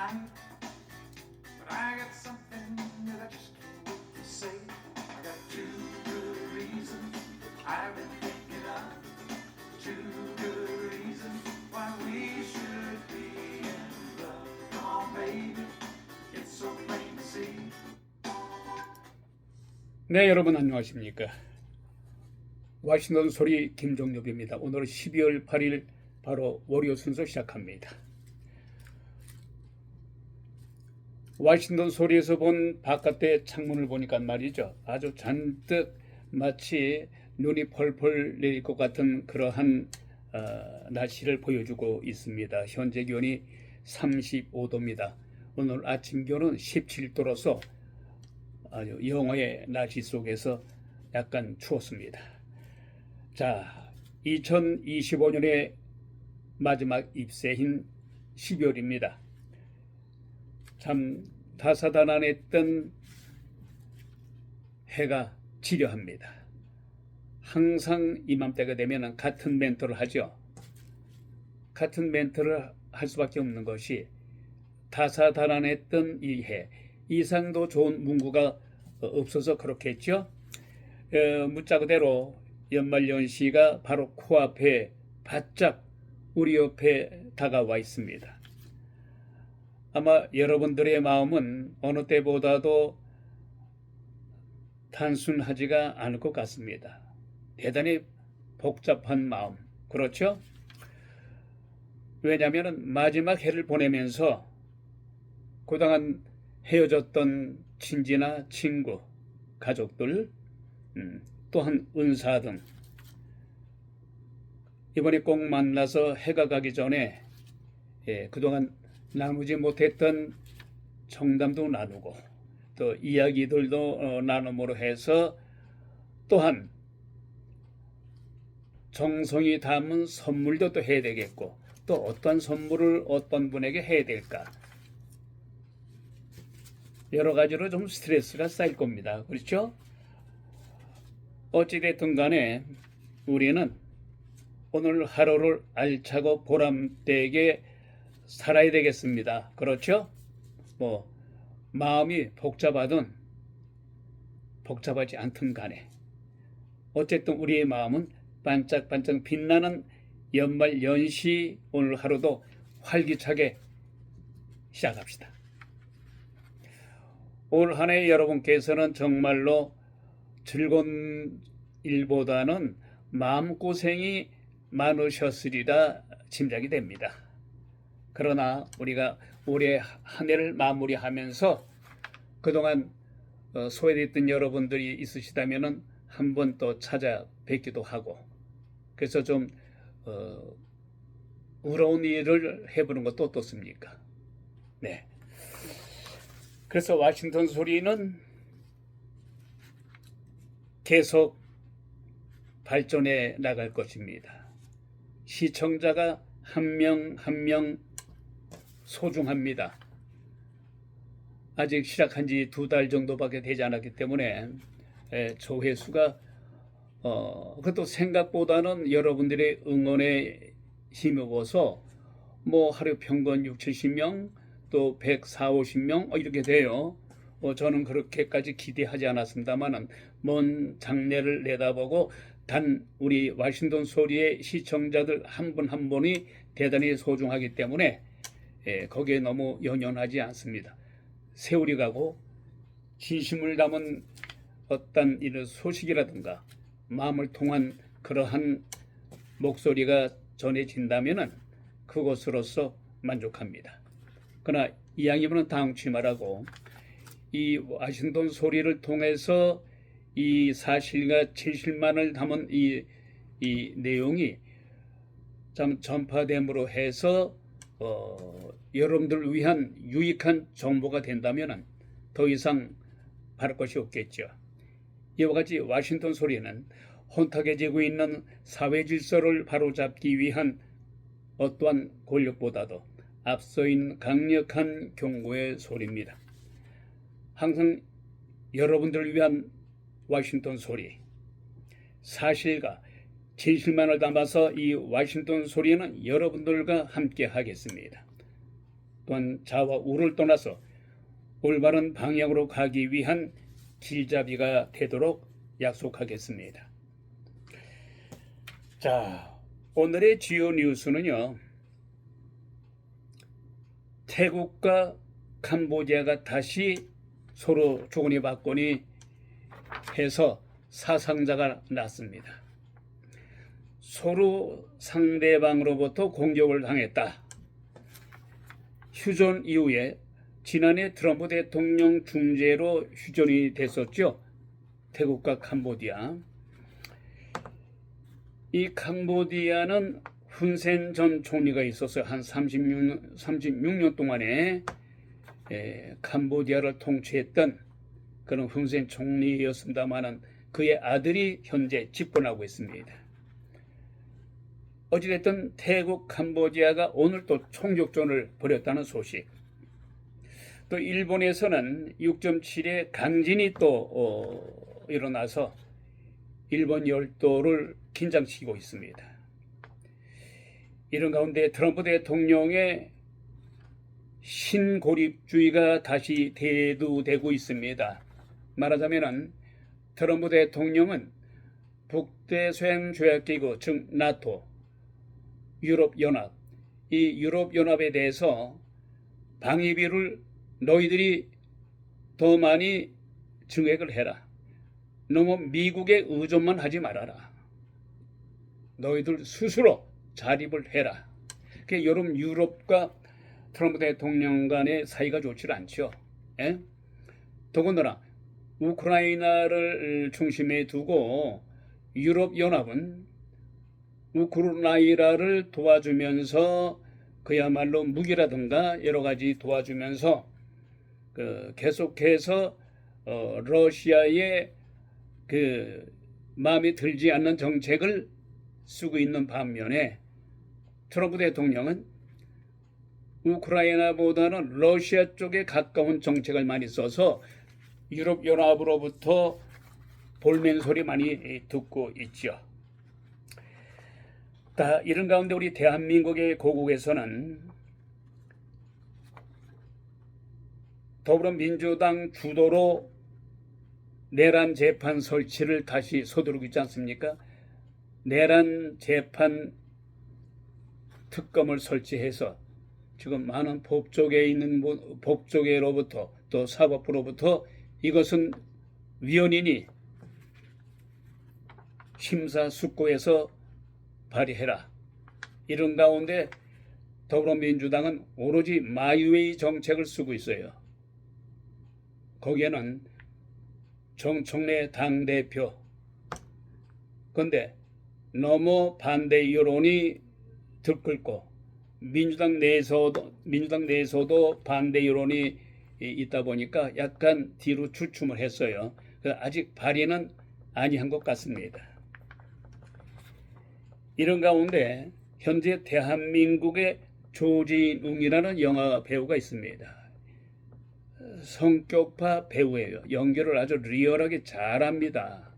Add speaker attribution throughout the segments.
Speaker 1: night, but I got something that I just can't wait to say. I got two good reasons I've been thinking of, two good reasons why we should be in love. Come on, baby, it's so plain to see.
Speaker 2: 네, 여러분 안녕하십니까? 워싱턴 소리 김종엽입니다. 오늘은 12월 8일 바로 월요 순서 시작합니다. 워싱턴 소리에서 본 바깥의 창문을 보니까 말이죠. 아주 잔뜩 마치 눈이 펄펄 내릴 것 같은 그러한 날씨를 보여주고 있습니다. 현재 기온이 35도입니다. 오늘 아침 기온은 17도로서 아주 영하의 날씨 속에서 약간 추웠습니다. 자, 2025년의 마지막 잎새인 12월입니다. 참 다사다난했던 해가 지려합니다. 항상 이맘때가 되면 같은 멘트를 하죠. 같은 멘트를 할 수밖에 없는 것이 다사다난했던 이 해, 이상도 좋은 문구가 없어서 그렇겠죠. 문자 그대로 연말연시가 바로 코앞에 바짝 우리 옆에 다가와 있습니다. 아마 여러분들의 마음은 어느 때보다도 단순하지가 않을 것 같습니다. 대단히 복잡한 마음, 그렇죠? 왜냐하면 마지막 해를 보내면서 그동안 헤어졌던 친지나 친구, 가족들, 또한 은사 등 이번에 꼭 만나서 해가 가기 전에 그동안 나누지 못했던 청담도 나누고 또 이야기들도 나눔으로 해서 또한 정성이 담은 선물도 또 해야 되겠고 또 어떤 선물을 어떤 분에게 해야 될까 여러 가지로 좀 스트레스가 쌓일 겁니다. 그렇죠? 어찌됐든 간에 우리는 오늘 하루를 알차고 보람되게 살아야 되겠습니다. 그렇죠? 마음이 복잡하든 복잡하지 않든 간에 어쨌든 우리의 마음은 반짝반짝 빛나는 연말 연시 오늘 하루도 활기차게 시작합시다. 올 한 해 여러분께서는 정말로 즐거운 일보다는 마음고생이 많으셨으리라 짐작이 됩니다. 그러나 우리가 올해 한 해를 마무리하면서 그동안 소외됐던 여러분들이 있으시다면 한 번 또 찾아뵙기도 하고 그래서 좀 우러운 일을 해보는 것도 어떻습니까? 네. 그래서 워싱턴 소리는 계속 발전해 나갈 것입니다. 시청자가 한 명 한 명 소중합니다. 아직 시작한 지 2달 정도밖에 되지 않았기 때문에 조회수가 그것도 생각보다는 여러분들의 응원에 힘입어서 하루 평균 6, 70명 또 140, 50명 이렇게 돼요. 저는 그렇게까지 기대하지 않았습니다만 먼 장래를 내다보고 단 우리 워싱턴 소리의 시청자들 한 분 한 분이 대단히 소중하기 때문에 거기에 너무 연연하지 않습니다. 세월이 가고 진심을 담은 어떤 이런 소식이라든가 마음을 통한 그러한 목소리가 전해진다면 그것으로서 만족합니다. 그러나 이왕이면 당치 말하고 이 워싱턴 소리를 통해서 이 사실과 진실만을 담은 이 내용이 참 전파됨으로 해서 여러분들을 위한 유익한 정보가 된다면 더 이상 바랄 것이 없겠죠. 이와 같이 워싱턴 소리는 혼탁해지고 있는 사회 질서를 바로잡기 위한 어떠한 권력보다도 앞서 있는 강력한 경고의 소리입니다. 항상 여러분들을 위한 워싱턴 소리, 사실과 진실만을 담아서 이 워싱턴 소리는 여러분들과 함께 하겠습니다. 또한 자와 우를 떠나서 올바른 방향으로 가기 위한 길잡이가 되도록 약속하겠습니다. 자, 오늘의 주요 뉴스는요. 태국과 캄보디아가 다시 서로 조건이 받거니 해서 사상자가 났습니다. 서로 상대방으로부터 공격을 당했다. 휴전 이후에 지난해 트럼프 대통령 중재로 휴전이 됐었죠. 태국과 캄보디아. 이 캄보디아는 훈센 전 총리가 있었어요. 한 36년 동안에 캄보디아를 통치했던 그런 훈센 총리였습니다만은 그의 아들이 현재 집권하고 있습니다. 어찌됐든 태국, 캄보디아가 오늘 또 총격전을 벌였다는 소식. 또 일본에서는 6.7의 강진이 또 일어나서 일본 열도를 긴장시키고 있습니다. 이런 가운데 트럼프 대통령의 신고립주의가 다시 대두되고 있습니다. 말하자면 트럼프 대통령은 북대서양조약기구 즉 나토, 유럽연합, 이 유럽연합에 대해서 방위비를 너희들이 더 많이 증액을 해라. 너무 미국에 의존만 하지 말아라. 너희들 스스로 자립을 해라. 여름 유럽과 트럼프 대통령 간의 사이가 좋지 않죠. 예? 더군다나 우크라이나를 중심에 두고 유럽연합은 우크라이나를 도와주면서 그야말로 무기라든가 여러 가지 도와주면서 계속해서 러시아의 마음에 들지 않는 정책을 쓰고 있는 반면에 트럼프 대통령은 우크라이나보다는 러시아 쪽에 가까운 정책을 많이 써서 유럽연합으로부터 볼멘소리 많이 듣고 있죠. 이런 가운데 우리 대한민국의 고국에서는 더불어민주당 주도로 내란 재판 설치를 다시 서두르고 있지 않습니까? 내란 재판 특검을 설치해서 지금 많은 법조계에 있는 법조계로부터 또 사법부로부터 이것은 위헌이니 심사숙고해서 발의해라. 이런 가운데 더불어민주당은 오로지 마이웨이 정책을 쓰고 있어요. 거기에는 정청래 당대표. 그런데 너무 반대 여론이 들끓고 민주당 내에서도 반대 여론이 있다 보니까 약간 뒤로 주춤을 했어요. 아직 발의는 아니한 것 같습니다. 이런 가운데 현재 대한민국의 조진웅이라는 영화 배우가 있습니다. 성격파 배우예요. 연기를 아주 리얼하게 잘합니다.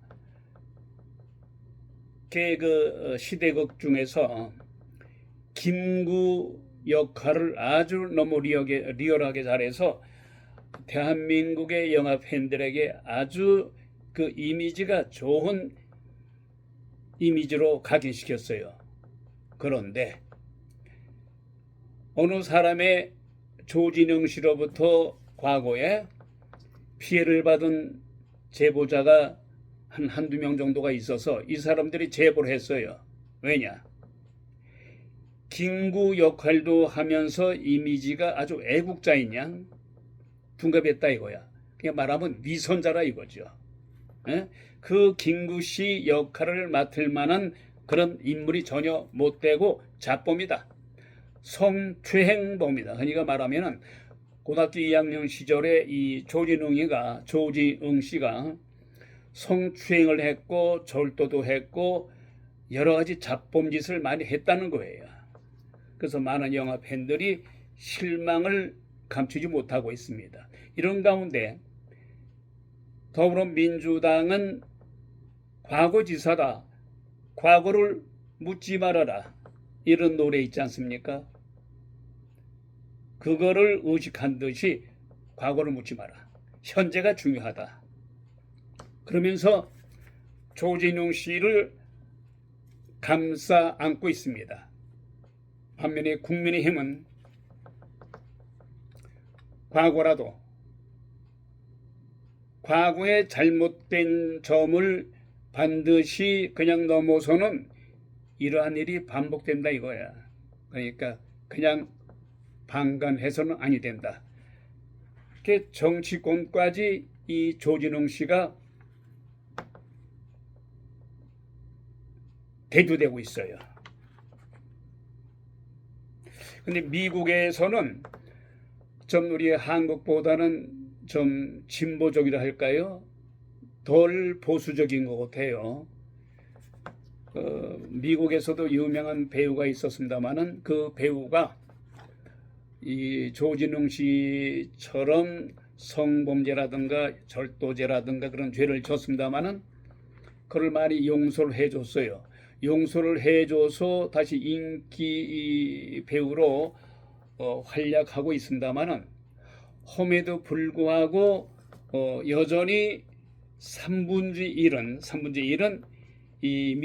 Speaker 2: 시대극 중에서 김구 역할을 아주 너무 리얼하게 잘해서 대한민국의 영화 팬들에게 아주 이미지가 좋은 이미지로 각인시켰어요. 그런데 어느 사람의 조진웅 씨로부터 과거에 피해를 받은 제보자가 한두 명 정도가 있어서 이 사람들이 제보를 했어요. 왜냐? 김구 역할도 하면서 이미지가 아주 애국자인 양 둔갑했다 이거야. 그냥 말하면 위선자라 이거죠. 에? 그 김구 씨 역할을 맡을 만한 그런 인물이 전혀 못 되고 자범이다. 성추행범이다. 그러니까 말하면은 고등학교 2학년 시절에 이 조진웅 씨가 성추행을 했고 절도도 했고 여러 가지 자범짓을 많이 했다는 거예요. 그래서 많은 영화 팬들이 실망을 감추지 못하고 있습니다. 이런 가운데 더불어민주당은 과거지사다. 과거를 묻지 말아라. 이런 노래 있지 않습니까? 그거를 의식한 듯이 과거를 묻지 마라. 현재가 중요하다. 그러면서 조진웅 씨를 감싸 안고 있습니다. 반면에 국민의힘은 과거라도 과거의 잘못된 점을 반드시 그냥 넘어서는 이러한 일이 반복된다 이거야. 그러니까 그냥 방관해서는 아니 된다. 이렇게 정치권까지 이 조진웅 씨가 대두되고 있어요. 근데 미국에서는 좀 우리 한국보다는 좀 진보적이라 할까요? 덜 보수적인 것 같아요. 미국에서도 유명한 배우가 있었습니다만은 그 배우가 이 조진웅 씨처럼 성범죄라든가 절도죄라든가 그런 죄를 졌습니다만은 그걸 많이 용서를 해줬어요. 용서를 해줘서 다시 인기 배우로 활약하고 있습니다만은 험에도 불구하고 여전히 3분의 1은 이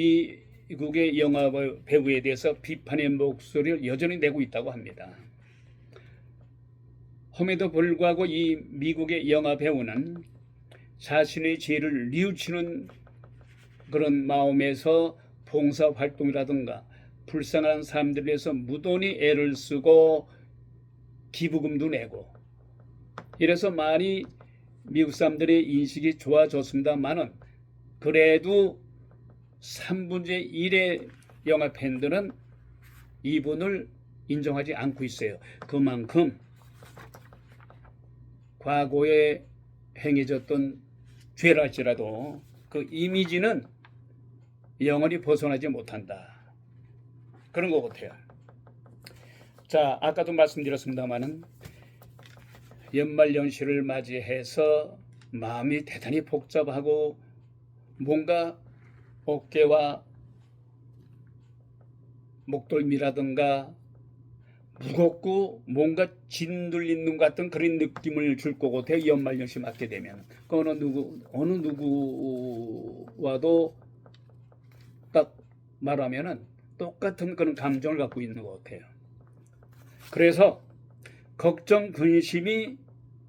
Speaker 2: 미국의 영화 배우에 대해서 비판의 목소리를 여전히 내고 있다고 합니다. 험에도 불구하고 이 미국의 영화 배우는 자신의 죄를 뉘우치는 그런 마음에서 봉사활동이라든가 불쌍한 사람들을 위해서 무던히 애를 쓰고 기부금도 내고 이래서 많이 미국 사람들의 인식이 좋아졌습니다만은 그래도 3분의 1의 영화 팬들은 이분을 인정하지 않고 있어요. 그만큼 과거에 행해졌던 죄랄지라도 그 이미지는 영원히 벗어나지 못한다. 그런 것 같아요. 자, 아까도 말씀드렸습니다마는 연말연시를 맞이해서 마음이 대단히 복잡하고 뭔가 어깨와 목덜미라든가 무겁고 뭔가 짓눌리는 것 같은 그런 느낌을 줄 것 같아요. 연말연시 맞게 되면 어느 누구와도 딱 말하면은 똑같은 그런 감정을 갖고 있는 것 같아요. 그래서 걱정, 근심이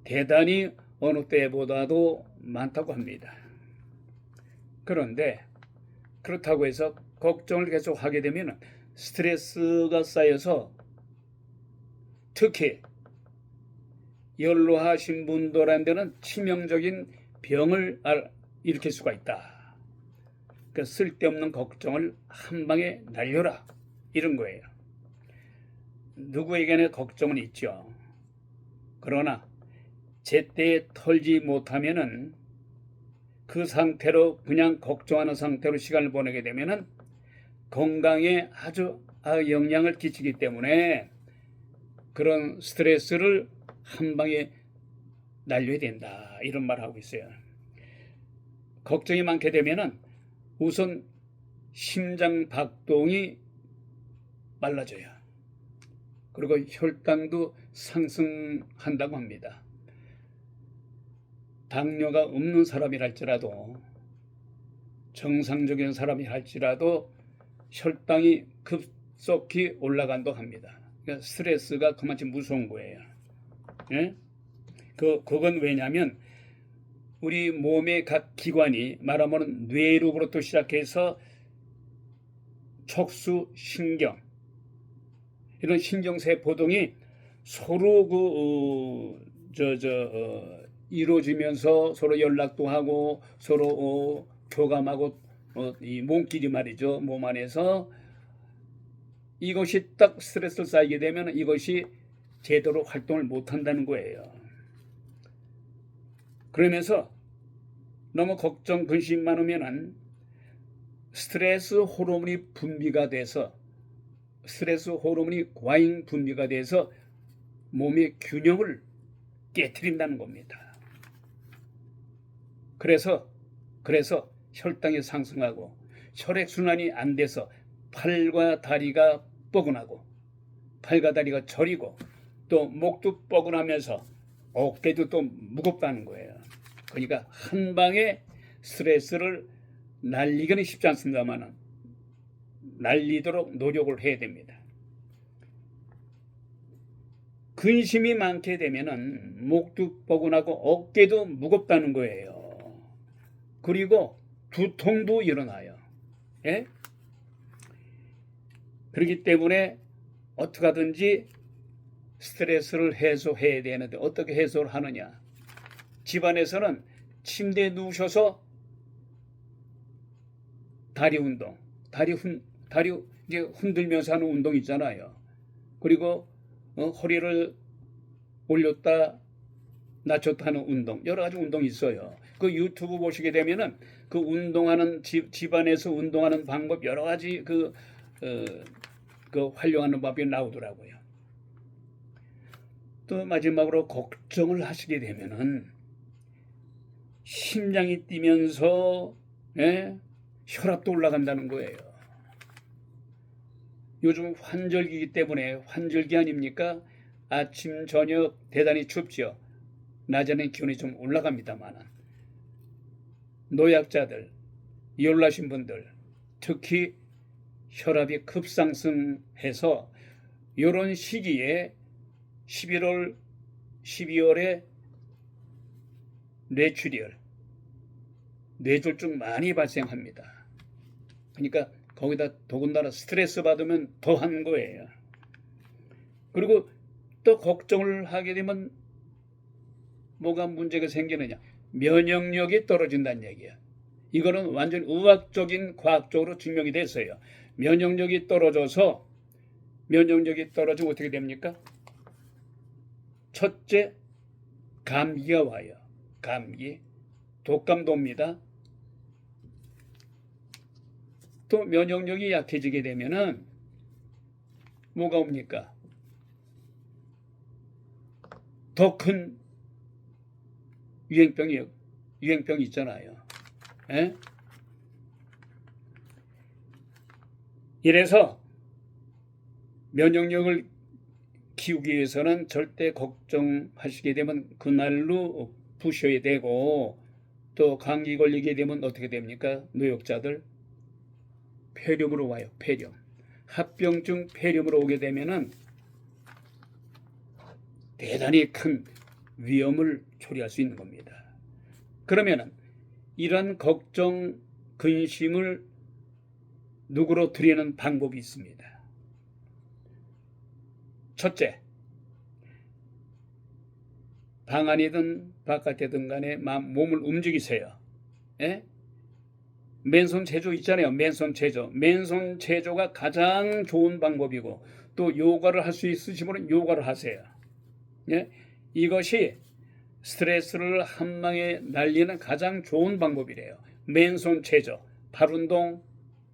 Speaker 2: 대단히 어느 때보다도 많다고 합니다. 그런데 그렇다고 해서 걱정을 계속 하게 되면 스트레스가 쌓여서 특히 연로하신 분들한테는 치명적인 병을 일으킬 수가 있다. 그 쓸데없는 걱정을 한 방에 날려라 이런 거예요. 누구에게나 걱정은 있죠. 그러나 제때에 털지 못하면은 그 상태로 그냥 걱정하는 상태로 시간을 보내게 되면은 건강에 아주 영향을 끼치기 때문에 그런 스트레스를 한 방에 날려야 된다 이런 말을 하고 있어요. 걱정이 많게 되면은 우선 심장 박동이 빨라져요. 그리고 혈당도 상승한다고 합니다. 당뇨가 없는 사람이랄지라도 정상적인 사람이랄지라도 혈당이 급속히 올라간다고 합니다. 그러니까 스트레스가 그만큼 무서운 거예요. 예? 그건 왜냐하면 우리 몸의 각 기관이 말하면 뇌로부터 시작해서 척수, 신경 이런 신경세포동이 서로 이루어지면서 서로 연락도 하고 서로 교감하고 이 몸끼리 말이죠. 몸 안에서 이것이 딱 스트레스를 쌓이게 되면 이것이 제대로 활동을 못한다는 거예요. 그러면서 너무 걱정, 근심 많으면은 스트레스 호르몬이 분비가 돼서 스트레스 호르몬이 과잉 분비가 돼서 몸의 균형을 깨트린다는 겁니다. 그래서 혈당이 상승하고 혈액순환이 안 돼서 팔과 다리가 뻐근하고 팔과 다리가 저리고 또 목도 뻐근하면서 어깨도 또 무겁다는 거예요. 그러니까 한 방에 스트레스를 날리기는 쉽지 않습니다만 날리도록 노력을 해야 됩니다. 근심이 많게 되면은 목도 뻐근하고 어깨도 무겁다는 거예요. 그리고 두통도 일어나요. 예? 그렇기 때문에 어떻게 하든지 스트레스를 해소해야 되는데 어떻게 해소를 하느냐? 집안에서는 침대에 누우셔서 다리 운동, 다리 이제 흔들면서 하는 운동 있잖아요. 그리고 허리를 올렸다 낮췄다 하는 운동, 여러 가지 운동이 있어요. 그 유튜브 보시게 되면은 그 운동하는 집안에서 운동하는 방법 여러 가지 그 활용하는 법이 나오더라고요. 또 마지막으로 걱정을 하시게 되면은 심장이 뛰면서 혈압도 올라간다는 거예요. 요즘 환절기이기 때문에 환절기 아닙니까? 아침 저녁 대단히 춥죠. 낮에는 기온이 좀 올라갑니다만 노약자들, 열나신 분들 특히 혈압이 급상승해서 이런 시기에 11월, 12월에 뇌졸중 많이 발생합니다. 그러니까 거기다 더군다나 스트레스 받으면 더한 거예요. 그리고 또 걱정을 하게 되면 뭐가 문제가 생기느냐? 면역력이 떨어진다는 얘기야. 이거는 완전 의학적인 과학적으로 증명이 됐어요. 면역력이 떨어지면 어떻게 됩니까? 첫째, 감기가 와요. 감기, 독감도 옵니다. 또 면역력이 약해지게 되면은 뭐가 옵니까? 더 큰 유행병이 있잖아요. 에? 이래서 면역력을 키우기 위해서는 절대 걱정하시게 되면 그날로 푸셔야 되고, 또 감기 걸리게 되면 어떻게 됩니까? 노약자들 폐렴으로 와요. 폐렴. 합병증 폐렴으로 오게 되면은 대단히 큰 위험을 초래할 수 있는 겁니다. 그러면은 이런 걱정, 근심을 누구로 드리는 방법이 있습니다. 첫째, 방 안이든 바깥이든 간에 몸을 움직이세요. 예? 맨손 체조 있잖아요. 맨손 체조가 가장 좋은 방법이고, 또 요가를 할 수 있으시면 요가를 하세요. 예? 이것이 스트레스를 한 방에 날리는 가장 좋은 방법이래요. 맨손 체조, 팔 운동,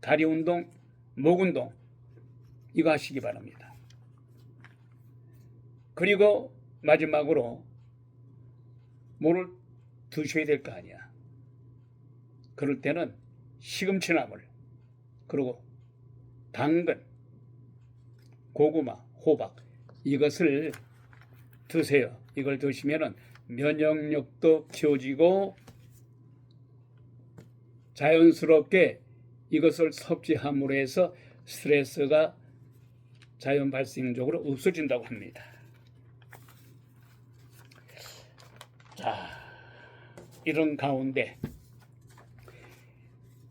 Speaker 2: 다리 운동, 목 운동, 이거 하시기 바랍니다. 그리고 마지막으로 뭐를 드셔야 될 거 아니야. 그럴 때는 시금치나물, 그리고 당근, 고구마, 호박, 이것을 드세요. 이걸 드시면은 면역력도 키워지고 자연스럽게 이것을 섭취함으로 해서 스트레스가 자연 발생적으로 없어진다고 합니다. 자, 이런 가운데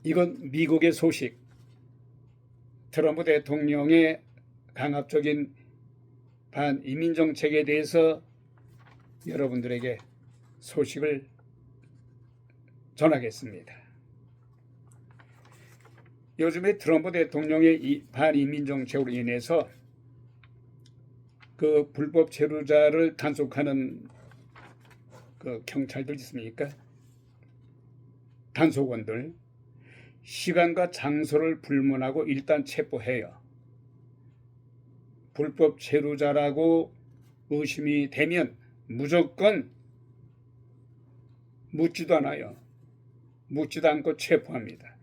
Speaker 2: 이건 미국의 소식. 트럼프 대통령의 강압적인 반이민 정책에 대해서 여러분들에게 소식을 전하겠습니다. 요즘에 트럼프 대통령의 이 반이민 정책으로 인해서 그 불법 체류자를 단속하는 그 경찰들 있습니까? 단속원들 시간과 장소를 불문하고 일단 체포해요. 불법 체류자라고 의심이 되면 무조건 묻지도 않아요. 묻지도 않고 체포합니다.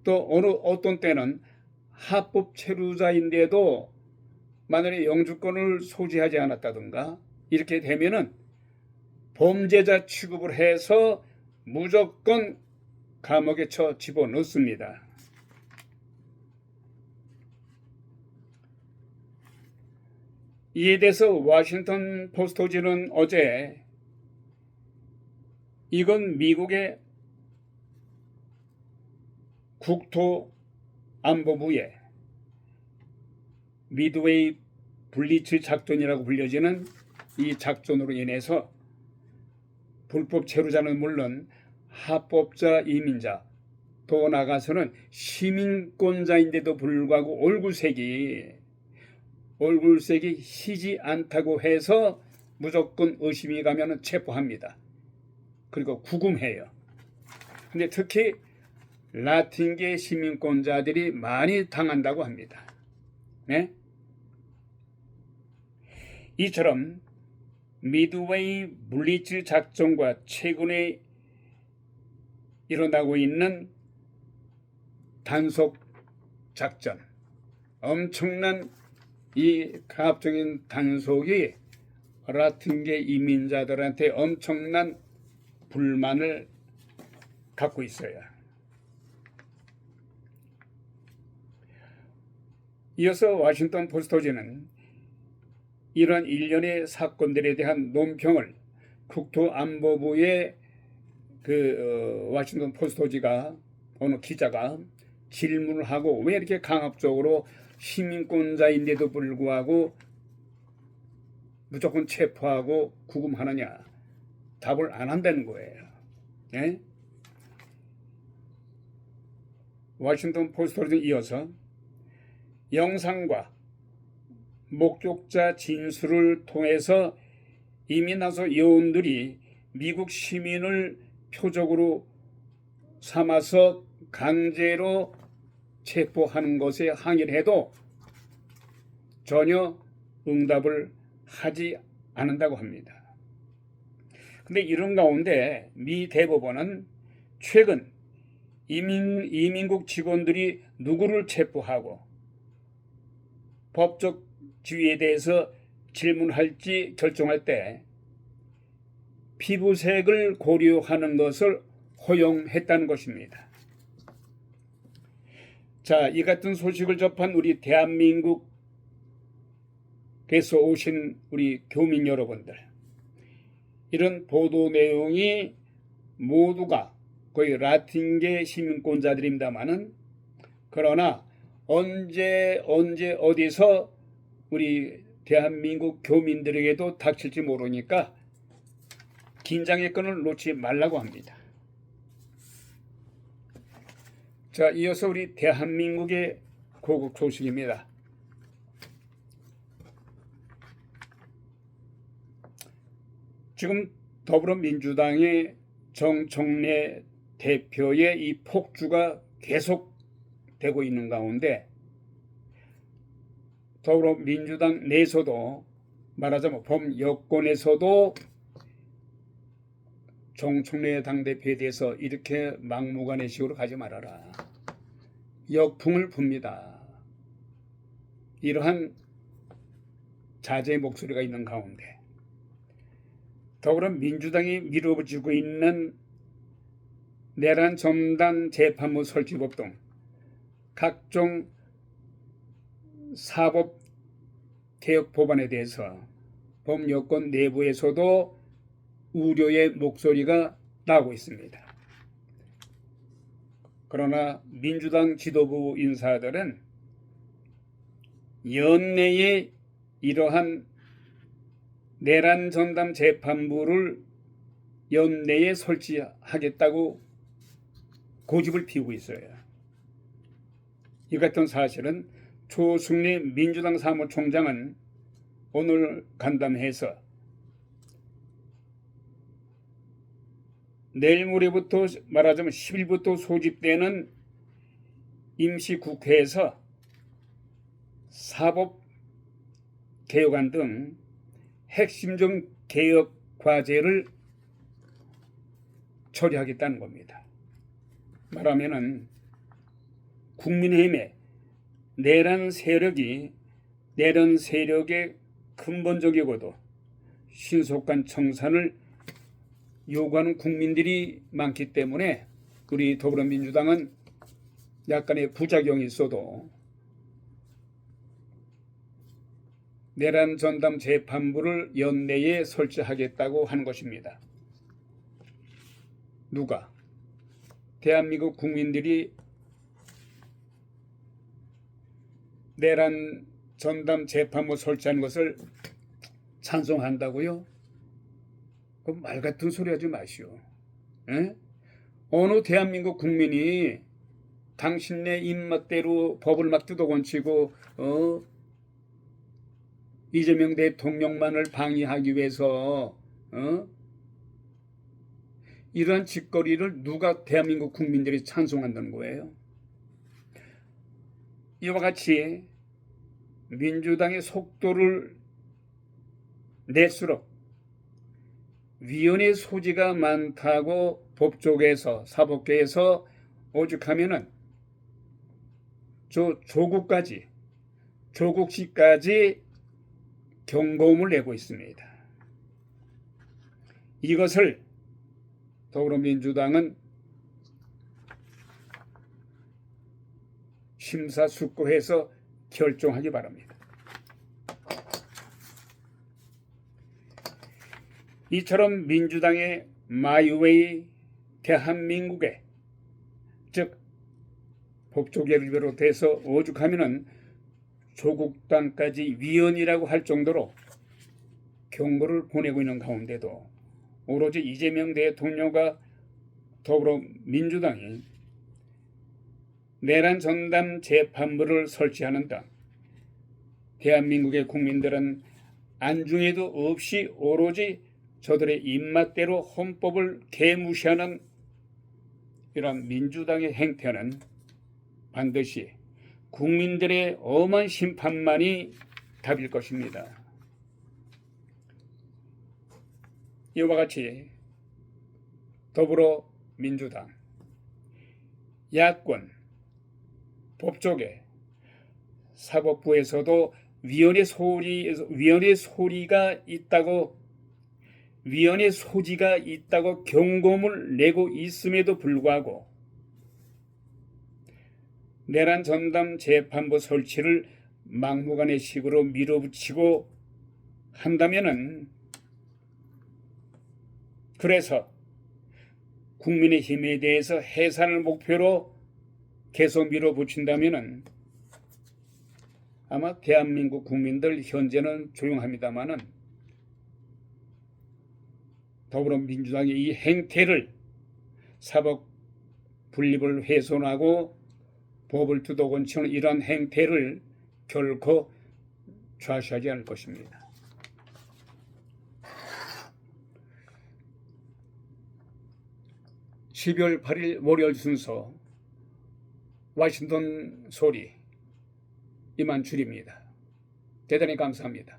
Speaker 2: 또 어떤 때는 합법 체류자인데도 만약에 영주권을 소지하지 않았다든가 이렇게 되면은 범죄자 취급을 해서 무조건 감옥에 집어넣습니다. 이에 대해서 워싱턴 포스트지는 어제 이건 미국의 국토안보부의 미드웨이 블리츠 작전이라고 불려지는 이 작전으로 인해서 불법 체류자는 물론 합법자 이민자 더 나아가서는 시민권자인데도 불구하고 얼굴색이 희지 않다고 해서 무조건 의심이 가면 체포합니다. 그리고 구금해요. 근데 특히 라틴계 시민권자들이 많이 당한다고 합니다. 네? 이처럼 미드웨이 블리츠 작전과 최근에 일어나고 있는 단속 작전, 엄청난 이 가압적인 단속이 라틴계 이민자들한테 엄청난 불만을 갖고 있어요. 이어서 워싱턴 포스트지는 이런 일련의 사건들에 대한 논평을 국토안보부의 워싱턴 포스트지가 어느 기자가 질문을 하고 왜 이렇게 강압적으로 시민권자인데도 불구하고 무조건 체포하고 구금하느냐 답을 안 한다는 거예요. 예? 워싱턴 포스트를 이어서 영상과 목격자 진술을 통해서 이미 나서 여원들이 미국 시민을 표적으로 삼아서 강제로 체포하는 것에 항의를 해도 전혀 응답을 하지 않는다고 합니다. 그런데 이런 가운데 미 대법원은 최근 이민국 직원들이 누구를 체포하고 법적 지위에 대해서 질문할지 결정할 때 피부색을 고려하는 것을 허용했다는 것입니다. 자, 이 같은 소식을 접한 우리 대한민국에서 오신 우리 교민 여러분들, 이런 보도 내용이 모두가 거의 라틴계 시민권자들입니다만은 그러나 언제 어디서 우리 대한민국 교민들에게도 닥칠지 모르니까 긴장의 끈을 놓지 말라고 합니다. 자, 이어서 우리 대한민국의 고국 소식입니다. 지금 더불어민주당의 정청래 대표의 이 폭주가 계속되고 있는 가운데 더불어민주당 내에서도 말하자면 범여권에서도 정청래 당대표에 대해서 이렇게 막무가내식으로 가지 말아라, 역풍을 붑니다. 이러한 자제의 목소리가 있는 가운데 더불어민주당이 밀어붙이고 있는 내란 첨단 재판부 설치법 등 각종 사법 개혁 법안에 대해서 범여권 내부에서도 우려의 목소리가 나오고 있습니다. 그러나 민주당 지도부 인사들은 연내에 이러한 내란 전담 재판부를 연내에 설치하겠다고 고집을 피우고 있어요. 이 같은 사실은 조승래 민주당 사무총장은 오늘 간담회에서 내일 모레부터 말하자면 10일부터 소집되는 임시국회에서 사법개혁안 등 핵심적 개혁 과제를 처리하겠다는 겁니다. 말하면은 국민의힘의 내란 세력이 내란 세력의 근본적이고도 신속한 청산을 요구하는 국민들이 많기 때문에 우리 더불어민주당은 약간의 부작용이 있어도 내란 전담 재판부를 연내에 설치하겠다고 하는 것입니다. 누가? 대한민국 국민들이 내란 전담 재판부 설치하는 것을 찬성한다고요? 그 말 같은 소리 하지 마시오. 에? 어느 대한민국 국민이 당신네 입맛대로 법을 막 뜯어건치고 이재명 대통령만을 방해하기 위해서 이러한 짓거리를 누가 대한민국 국민들이 찬성한다는 거예요? 이와 같이 민주당의 속도를 낼수록 위헌의 소지가 많다고 법조계에서 사법계에서 오죽하면은 조국시까지 경고음을 내고 있습니다. 이것을 더불어민주당은 심사숙고해서 결정하기 바랍니다. 이처럼 민주당의 마이웨이 대한민국의 즉 법조계를 비롯해서 오죽하면은 조국 땅까지 위헌이라고 할 정도로 경고를 보내고 있는 가운데도 오로지 이재명 대통령과 더불어민주당이 내란 전담 재판부를 설치하는 등 대한민국의 국민들은 안중에도 없이 오로지 저들의 입맛대로 헌법을 개무시하는 이런 민주당의 행태는 반드시 국민들의 엄한 심판만이 답일 것입니다. 이와 같이 더불어민주당, 야권, 법조계, 사법부에서도 위헌의 소지가 있다고 경고음을 내고 있음에도 불구하고 내란 전담 재판부 설치를 막무가내식으로 밀어붙이고 한다면은 그래서 국민의힘에 대해서 해산을 목표로 계속 밀어붙인다면은 아마 대한민국 국민들 현재는 조용합니다마는 더불어민주당의 이 행태를 사법 분립을 훼손하고 법을 두더건치는 이러한 행태를 결코 좌시하지 않을 것입니다. (12월 8일) 월요일 순서 워싱턴 소리 이만 줄입니다. 대단히 감사합니다.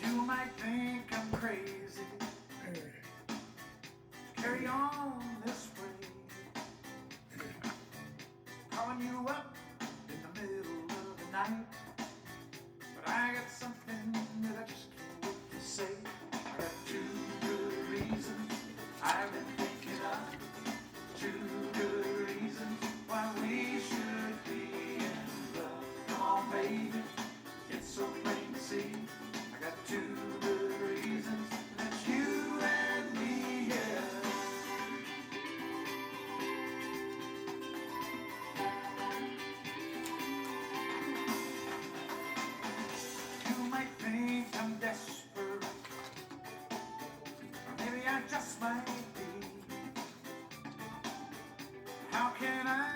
Speaker 1: You might think I'm crazy. Carry on this way. Calling you up in the middle of the night. But I got something that I just can't wait to say. I got two good reasons I've been thinking of. Two good reasons why we should be in love. Come on, baby, it's so plain to see. I got two good reasons, and it's you and me, yeah. You might think I'm desperate, or maybe I just might be. How can I